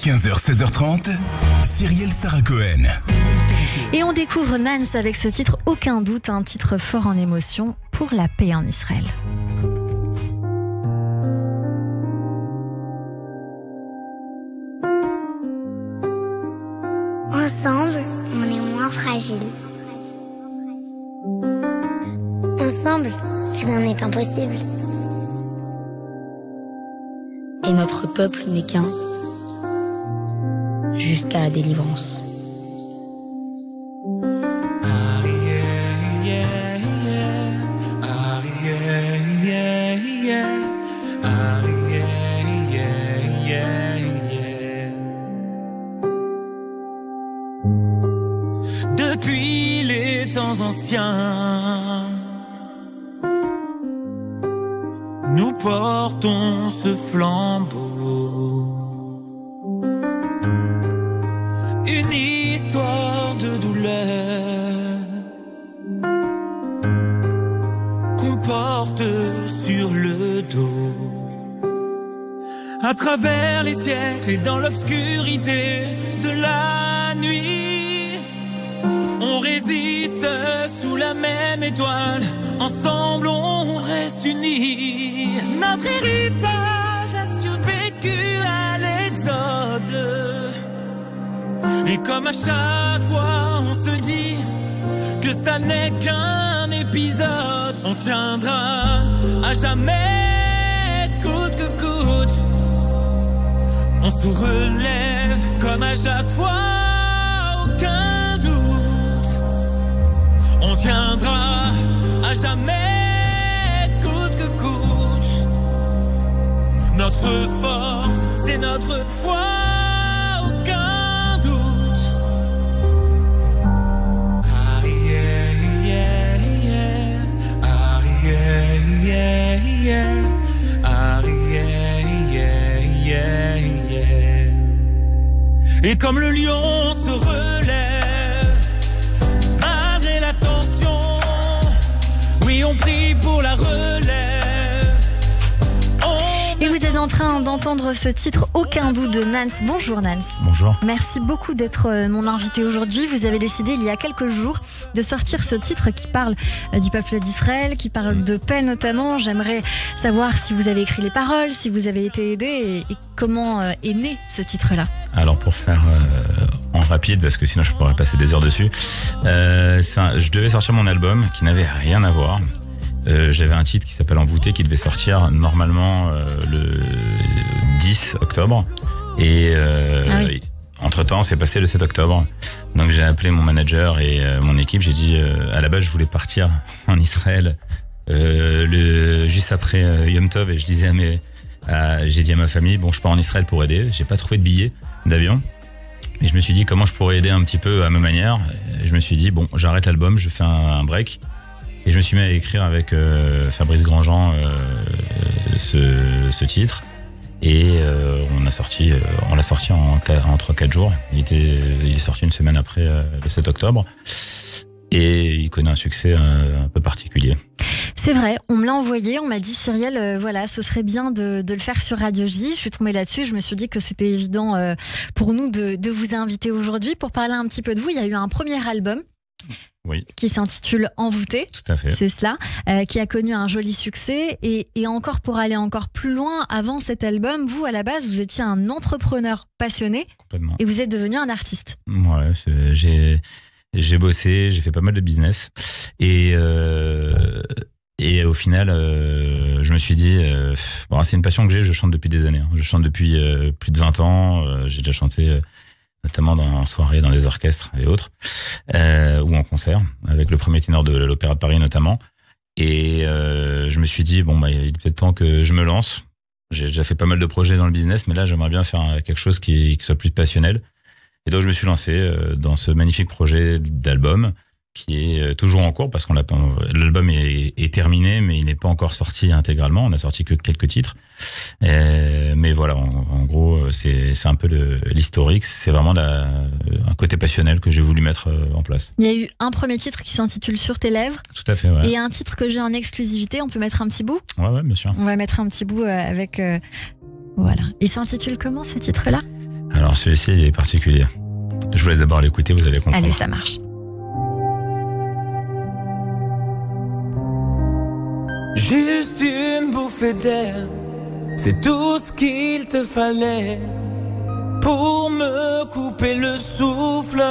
15h, 16h30, Cyrielle Sarah Cohen. Et on découvre Nance avec ce titre, aucun doute, un titre fort en émotion pour la paix en Israël. Ensemble, on est moins fragile. Ensemble, rien n'est impossible. Et notre peuple n'est qu'un, jusqu'à la délivrance. Depuis les temps anciens, nous portons ce flambeau, une histoire de douleur qu'on porte sur le dos. À travers les siècles et dans l'obscurité de la nuit, on résiste sous la même étoile, ensemble on reste unis. Notre héritage a survécu à l'exode, et comme à chaque fois on se dit que ça n'est qu'un épisode, on tiendra à jamais, coûte que coûte. On se relève comme à chaque fois, aucun doute. On tiendra à jamais, coûte que coûte. Notre force, c'est notre foi, aucun doute. Ah yeah, yeah, yeah. Ah yeah, yeah, yeah. Ah yeah, yeah, yeah, yeah. Et comme le lion se relève malgré la tension, oui on prie pour la relève. Et vous êtes en train d'entendre ce titre, aucun doute, de Nance. Bonjour Nance. Bonjour. Merci beaucoup d'être mon invité aujourd'hui. Vous avez décidé il y a quelques jours de sortir ce titre qui parle du peuple d'Israël, qui parle de paix notamment. J'aimerais savoir si vous avez écrit les paroles, si vous avez été aidé et comment est né ce titre-là. Alors pour faire en rapide, parce que sinon je pourrais passer des heures dessus, je devais sortir mon album qui n'avait rien à voir. J'avais un titre qui s'appelle Envoûté qui devait sortir normalement le 10 octobre et oui. Entre temps c'est passé le 7 octobre, donc j'ai appelé mon manager et mon équipe. J'ai dit à la base je voulais partir en Israël juste après Yom Tov, et je disais j'ai dit à ma famille, bon je pars en Israël pour aider. J'ai pas trouvé de billet d'avion, et je me suis dit comment je pourrais aider un petit peu à ma manière. Et je me suis dit bon, j'arrête l'album, je fais un break. Et je me suis mis à écrire avec Fabrice Grandjean ce titre. Et on l'a sorti en 3-4 jours. Il est sorti une semaine après le 7 octobre. Et il connaît un succès un peu particulier. C'est vrai, on me l'a envoyé, on m'a dit Cyrielle, voilà, ce serait bien de le faire sur Radio J. Je suis tombée là-dessus, je me suis dit que c'était évident pour nous de vous inviter aujourd'hui pour parler un petit peu de vous. Il y a eu un premier album. Oui. Qui s'intitule Envoûté. Tout à fait. C'est cela, qui a connu un joli succès. Et encore pour aller encore plus loin, avant cet album, vous à la base, vous étiez un entrepreneur passionné. Complètement. Et vous êtes devenu un artiste. Ouais, j'ai bossé, j'ai fait pas mal de business. Et au final, je me suis dit, c'est une passion que je chante depuis des années. Je chante depuis plus de 20 ans. J'ai déjà chanté notamment en soirée, dans des orchestres et autres, ou en concert, avec le premier ténor de l'Opéra de Paris notamment. Et je me suis dit, il est peut-être temps que je me lance. J'ai déjà fait pas mal de projets dans le business, mais là, j'aimerais bien faire quelque chose qui soit plus passionnel. Et donc, je me suis lancé dans ce magnifique projet d'album, qui est toujours en cours, parce que l'album est terminé, mais il n'est pas encore sorti intégralement. On n'a sorti que quelques titres. Mais voilà, en gros, c'est un peu l'historique. C'est vraiment un côté passionnel que j'ai voulu mettre en place. Il y a eu un premier titre qui s'intitule Sur tes lèvres. Tout à fait, ouais. Et un titre que j'ai en exclusivité. On peut mettre un petit bout ? Ouais, bien sûr. On va mettre un petit bout avec... Voilà. Il s'intitule comment, ce titre-là ? Alors, Alors celui-ci il est particulier. Je vous laisse d'abord l'écouter, vous allez comprendre. Allez, ça marche. Juste une bouffée d'air, c'est tout ce qu'il te fallait pour me couper le souffle.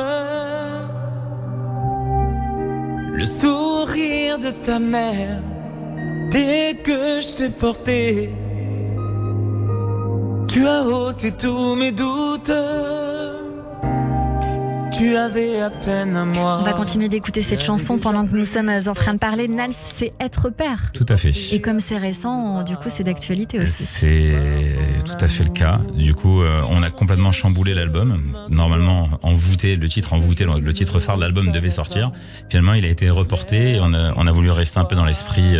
Le sourire de ta mère, dès que je t'ai porté, tu as ôté tous mes doutes. Tu avais à peine un mois. On va continuer d'écouter cette chanson pendant que nous sommes en train de parler. Nals, c'est être père. Tout à fait. Et comme c'est récent, du coup, c'est d'actualité aussi. C'est tout à fait le cas. Du coup, on a complètement chamboulé l'album. Normalement, le titre phare de l'album devait sortir. Finalement, il a été reporté et on a voulu rester un peu dans l'esprit.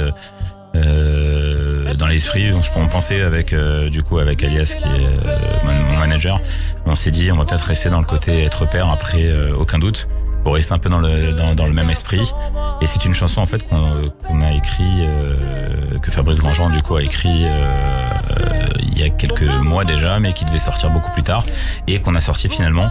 On pensait avec Alias qui est mon manager, on s'est dit on va peut-être rester dans le côté être père après aucun doute pour rester un peu dans le même esprit. Et c'est une chanson en fait qu'on a écrit, que Fabrice Grandjean du coup a écrit il y a quelques mois déjà, mais qui devait sortir beaucoup plus tard et qu'on a sorti finalement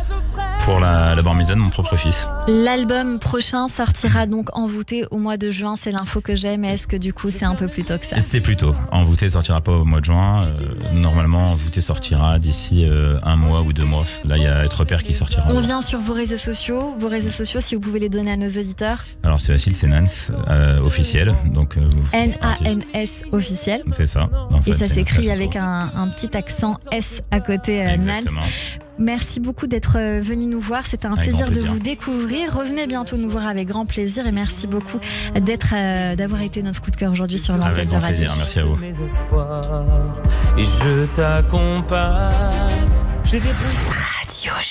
pour la bar mitzvah de mon propre fils. L'album prochain sortira donc Envoûté au mois de juin, c'est l'info que j'ai, mais est-ce que du coup c'est un peu plus tôt que ça? C'est plus tôt. Envoûté sortira pas au mois de juin. Normalement, Envoûté sortira d'ici un mois ou 2 mois. Là, il y a Être Père qui sortira. On vient sur vos réseaux sociaux, si vous pouvez les donner à nos auditeurs. Alors c'est facile, c'est Nans officiel. Donc N-A-N-S officiel. C'est ça. En fait, et ça s'écrit avec un petit accent S à côté, Nans. Merci beaucoup d'être venu nous voir. C'était un plaisir de vous découvrir. Revenez bientôt nous voir avec grand plaisir. Et merci beaucoup d'avoir été notre coup de cœur aujourd'hui sur l'antenne de Radio J. Merci à vous. Et je t'accompagne. Radio J.